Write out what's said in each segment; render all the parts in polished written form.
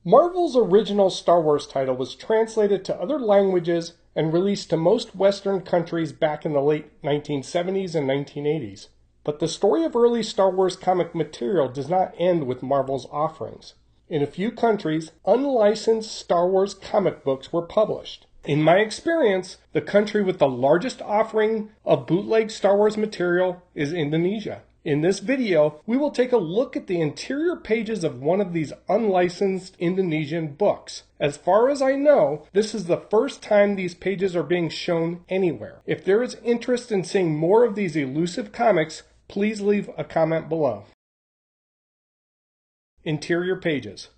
Marvel's original Star Wars title was translated to other languages and released to most Western countries back in the late 1970s and 1980s. But the story of early Star Wars comic material does not end with Marvel's offerings. In a few countries, unlicensed Star Wars comic books were published. In my experience, the country with the largest offering of bootleg Star Wars material is Indonesia. In this video, we will take a look at the interior pages of one of these unlicensed Indonesian books. As far as I know, this is the first time these pages are being shown anywhere. If there is interest in seeing more of these elusive comics, please leave a comment below. Interior pages.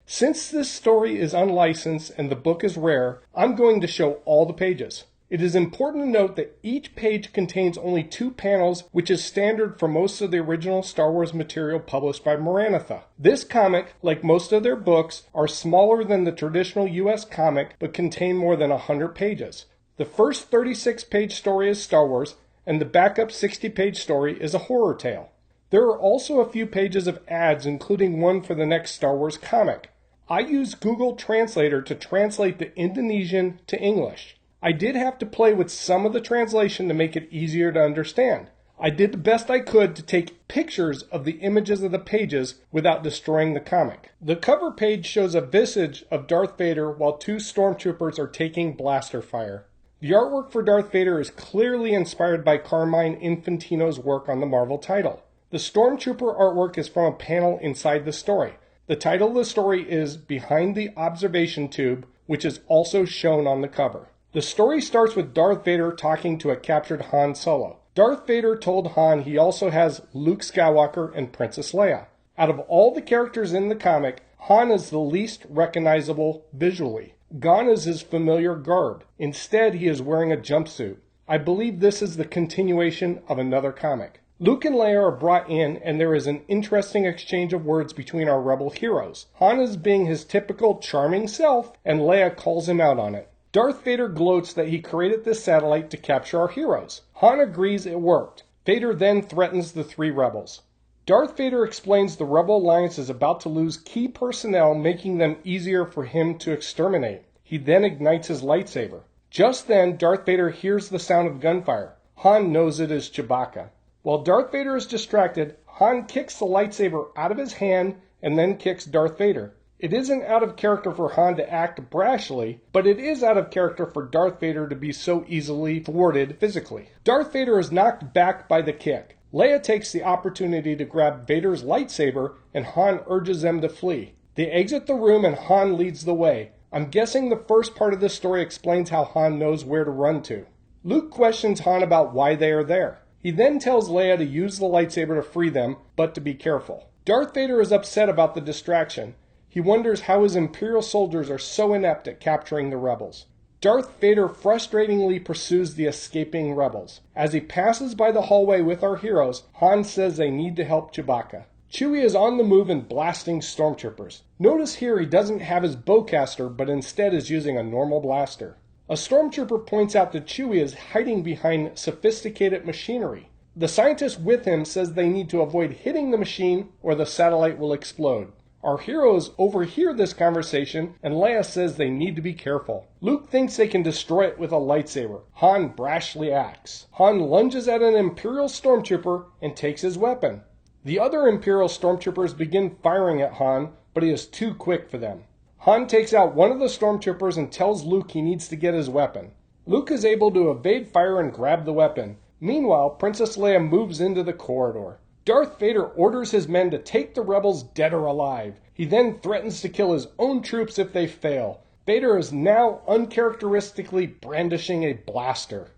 Since this story is unlicensed and the book is rare, I'm going to show all the pages. It is important to note that each page contains only 2 panels, which is standard for most of the original Star Wars material published by Maranatha. This comic, like most of their books, are smaller than the traditional US comic, but contain more than 100 pages. The first 36-page story is Star Wars, and the backup 60-page story is a horror tale. There are also a few pages of ads, including one for the next Star Wars comic. I used Google Translator to translate the Indonesian to English. I did have to play with some of the translation to make it easier to understand. I did the best I could to take pictures of the images of the pages without destroying the comic. The cover page shows a visage of Darth Vader while 2 stormtroopers are taking blaster fire. The artwork for Darth Vader is clearly inspired by Carmine Infantino's work on the Marvel title. The stormtrooper artwork is from a panel inside the story. The title of the story is Behind the Observation Tube, which is also shown on the cover. The story starts with Darth Vader talking to a captured Han Solo. Darth Vader told Han he also has Luke Skywalker and Princess Leia. Out of all the characters in the comic, Han is the least recognizable visually. Gone is his familiar garb. Instead, he is wearing a jumpsuit. I believe this is the continuation of another comic. Luke and Leia are brought in, and there is an interesting exchange of words between our rebel heroes. Han is being his typical charming self, and Leia calls him out on it. Darth Vader gloats that he created this satellite to capture our heroes. Han agrees it worked. Vader then threatens the 3 rebels. Darth Vader explains the Rebel Alliance is about to lose key personnel, making them easier for him to exterminate. He then ignites his lightsaber. Just then, Darth Vader hears the sound of gunfire. Han knows it is Chewbacca. While Darth Vader is distracted, Han kicks the lightsaber out of his hand and then kicks Darth Vader. It isn't out of character for Han to act brashly, but it is out of character for Darth Vader to be so easily thwarted physically. Darth Vader is knocked back by the kick. Leia takes the opportunity to grab Vader's lightsaber, and Han urges them to flee. They exit the room and Han leads the way. I'm guessing the first part of this story explains how Han knows where to run to. Luke questions Han about why they are there. He then tells Leia to use the lightsaber to free them, but to be careful. Darth Vader is upset about the distraction. He wonders how his Imperial soldiers are so inept at capturing the rebels. Darth Vader frustratingly pursues the escaping rebels. As he passes by the hallway with our heroes, Han says they need to help Chewbacca. Chewie is on the move and blasting stormtroopers. Notice here he doesn't have his bowcaster, but instead is using a normal blaster. A stormtrooper points out that Chewie is hiding behind sophisticated machinery. The scientist with him says they need to avoid hitting the machine or the satellite will explode. Our heroes overhear this conversation, and Leia says they need to be careful. Luke thinks they can destroy it with a lightsaber. Han brashly acts. Han lunges at an Imperial stormtrooper and takes his weapon. The other Imperial stormtroopers begin firing at Han, but he is too quick for them. Han takes out one of the stormtroopers and tells Luke he needs to get his weapon. Luke is able to evade fire and grab the weapon. Meanwhile, Princess Leia moves into the corridor. Darth Vader orders his men to take the rebels dead or alive. He then threatens to kill his own troops if they fail. Vader is now uncharacteristically brandishing a blaster.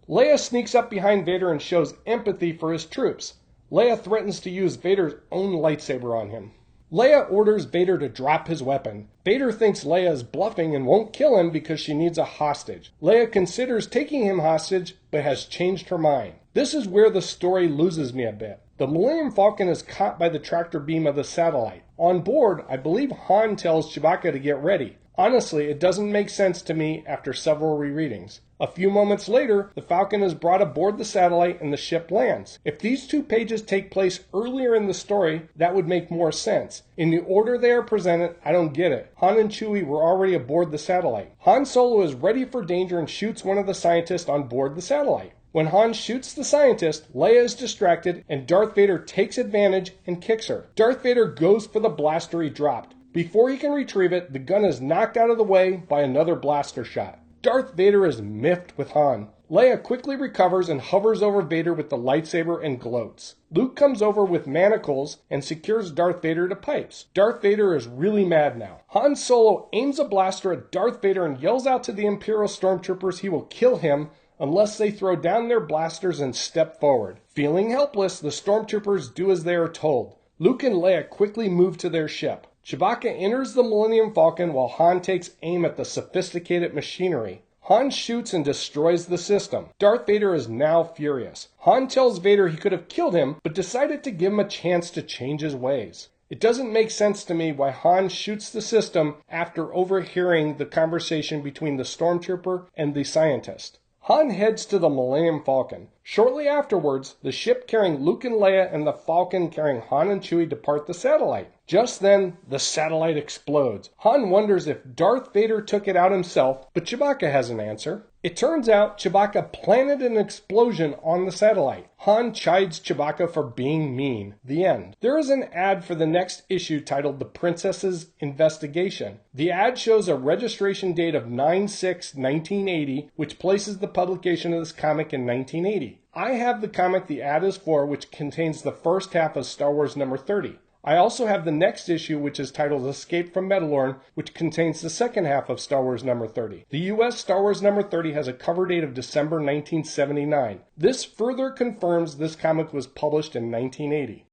Leia sneaks up behind Vader and shows empathy for his troops. Leia threatens to use Vader's own lightsaber on him. Leia orders Vader to drop his weapon. Vader thinks Leia is bluffing and won't kill him because she needs a hostage. Leia considers taking him hostage, but has changed her mind. This is where the story loses me a bit. The Millennium Falcon is caught by the tractor beam of the satellite. On board, I believe Han tells Chewbacca to get ready. Honestly, it doesn't make sense to me after several rereadings. A few moments later, the Falcon is brought aboard the satellite and the ship lands. If these 2 pages take place earlier in the story, that would make more sense. In the order they are presented, I don't get it. Han and Chewie were already aboard the satellite. Han Solo is ready for danger and shoots one of the scientists on board the satellite. When Han shoots the scientist, Leia is distracted and Darth Vader takes advantage and kicks her. Darth Vader goes for the blaster he dropped. Before he can retrieve it, the gun is knocked out of the way by another blaster shot. Darth Vader is miffed with Han. Leia quickly recovers and hovers over Vader with the lightsaber and gloats. Luke comes over with manacles and secures Darth Vader to pipes. Darth Vader is really mad now. Han Solo aims a blaster at Darth Vader and yells out to the Imperial stormtroopers he will kill him unless they throw down their blasters and step forward. Feeling helpless, the stormtroopers do as they are told. Luke and Leia quickly move to their ship. Chewbacca enters the Millennium Falcon while Han takes aim at the sophisticated machinery. Han shoots and destroys the system. Darth Vader is now furious. Han tells Vader he could have killed him, but decided to give him a chance to change his ways. It doesn't make sense to me why Han shoots the system after overhearing the conversation between the stormtrooper and the scientist. Han heads to the Millennium Falcon. Shortly afterwards, the ship carrying Luke and Leia and the Falcon carrying Han and Chewie depart the satellite. Just then, the satellite explodes. Han wonders if Darth Vader took it out himself, but Chewbacca has an answer. It turns out Chewbacca planted an explosion on the satellite. Han chides Chewbacca for being mean. The end. There is an ad for the next issue titled The Princess's Investigation. The ad shows a registration date of 9/6/1980, which places the publication of this comic in 1980. I have the comic the ad is for, which contains the first half of Star Wars number 30. I also have the next issue, which is titled Escape from Mandalore, which contains the second half of Star Wars number 30. The U.S. Star Wars number 30 has a cover date of December 1979. This further confirms this comic was published in 1980.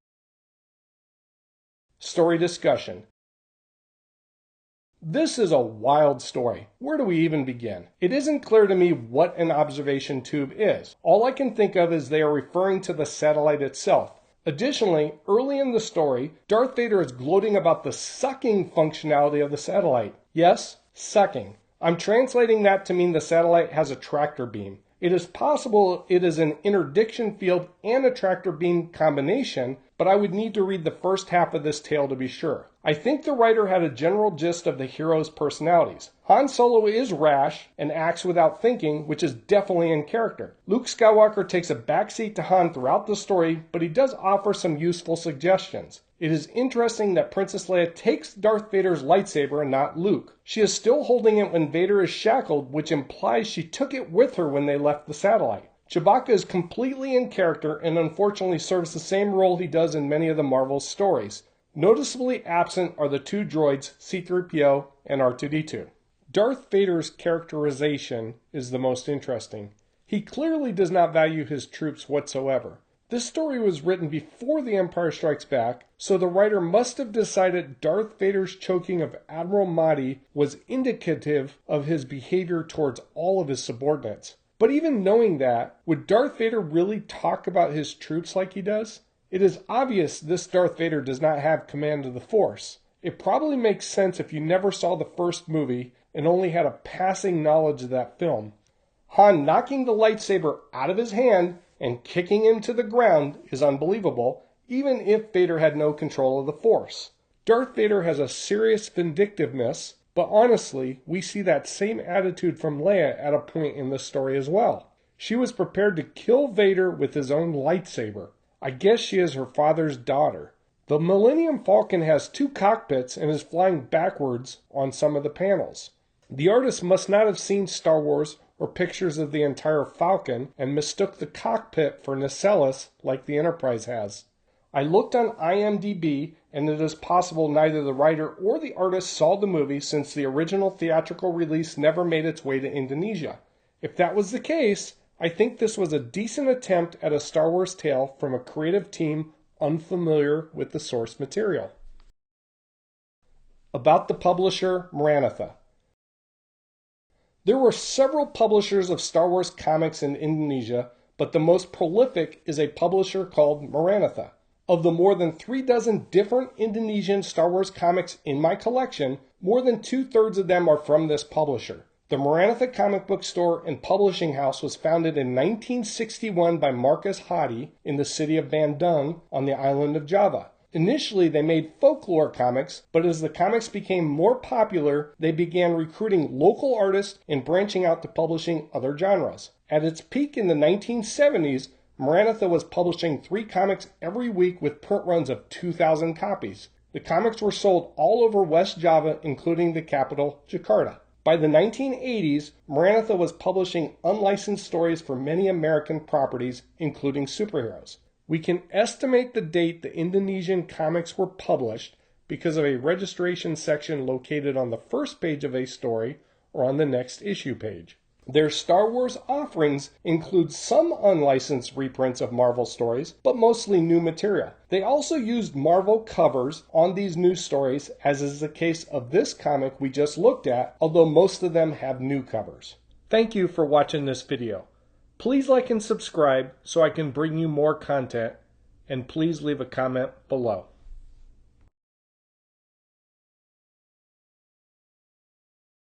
Story discussion. This is a wild story. Where do we even begin? It isn't clear to me what an observation tube is. All I can think of is they are referring to the satellite itself. Additionally, early in the story, Darth Vader is gloating about the sucking functionality of the satellite. Yes, sucking. I'm translating that to mean the satellite has a tractor beam. It is possible it is an interdiction field and a tractor beam combination, but I would need to read the first half of this tale to be sure. I think the writer had a general gist of the heroes' personalities. Han Solo is rash and acts without thinking, which is definitely in character. Luke Skywalker takes a backseat to Han throughout the story, but he does offer some useful suggestions. It is interesting that Princess Leia takes Darth Vader's lightsaber and not Luke. She is still holding it when Vader is shackled, which implies she took it with her when they left the satellite. Chewbacca is completely in character and unfortunately serves the same role he does in many of the Marvel stories. Noticeably absent are the 2 droids, C-3PO and R2-D2. Darth Vader's characterization is the most interesting. He clearly does not value his troops whatsoever. This story was written before The Empire Strikes Back, so the writer must have decided Darth Vader's choking of Admiral Mahdi was indicative of his behavior towards all of his subordinates. But even knowing that, would Darth Vader really talk about his troops like he does? It is obvious this Darth Vader does not have command of the Force. It probably makes sense if you never saw the first movie and only had a passing knowledge of that film. Han knocking the lightsaber out of his hand and kicking him to the ground is unbelievable, even if Vader had no control of the Force. Darth Vader has a serious vindictiveness, but honestly, we see that same attitude from Leia at a point in the story as well. She was prepared to kill Vader with his own lightsaber. I guess she is her father's daughter. The Millennium Falcon has 2 cockpits and is flying backwards on some of the panels. The artist must not have seen Star Wars or pictures of the entire Falcon and mistook the cockpit for nacelles like the Enterprise has. I looked on IMDb and it is possible neither the writer or the artist saw the movie since the original theatrical release never made its way to Indonesia. If that was the case, I think this was a decent attempt at a Star Wars tale from a creative team unfamiliar with the source material. About the publisher, Maranatha. There were several publishers of Star Wars comics in Indonesia, but the most prolific is a publisher called Maranatha. Of the more than 36 different Indonesian Star Wars comics in my collection, more than 2/3 of them are from this publisher. The Maranatha comic book store and publishing house was founded in 1961 by Marcus Hadi in the city of Bandung on the island of Java. Initially, they made folklore comics, but as the comics became more popular, they began recruiting local artists and branching out to publishing other genres. At its peak in the 1970s, Maranatha was publishing 3 comics every week with print runs of 2,000 copies. The comics were sold all over West Java, including the capital, Jakarta. By the 1980s, Maranatha was publishing unlicensed stories for many American properties, including superheroes. We can estimate the date the Indonesian comics were published because of a registration section located on the first page of a story or on the next issue page. Their Star Wars offerings include some unlicensed reprints of Marvel stories, but mostly new material. They also used Marvel covers on these new stories, as is the case of this comic we just looked at, although most of them have new covers. Thank you for watching this video. Please like and subscribe so I can bring you more content, and please leave a comment below.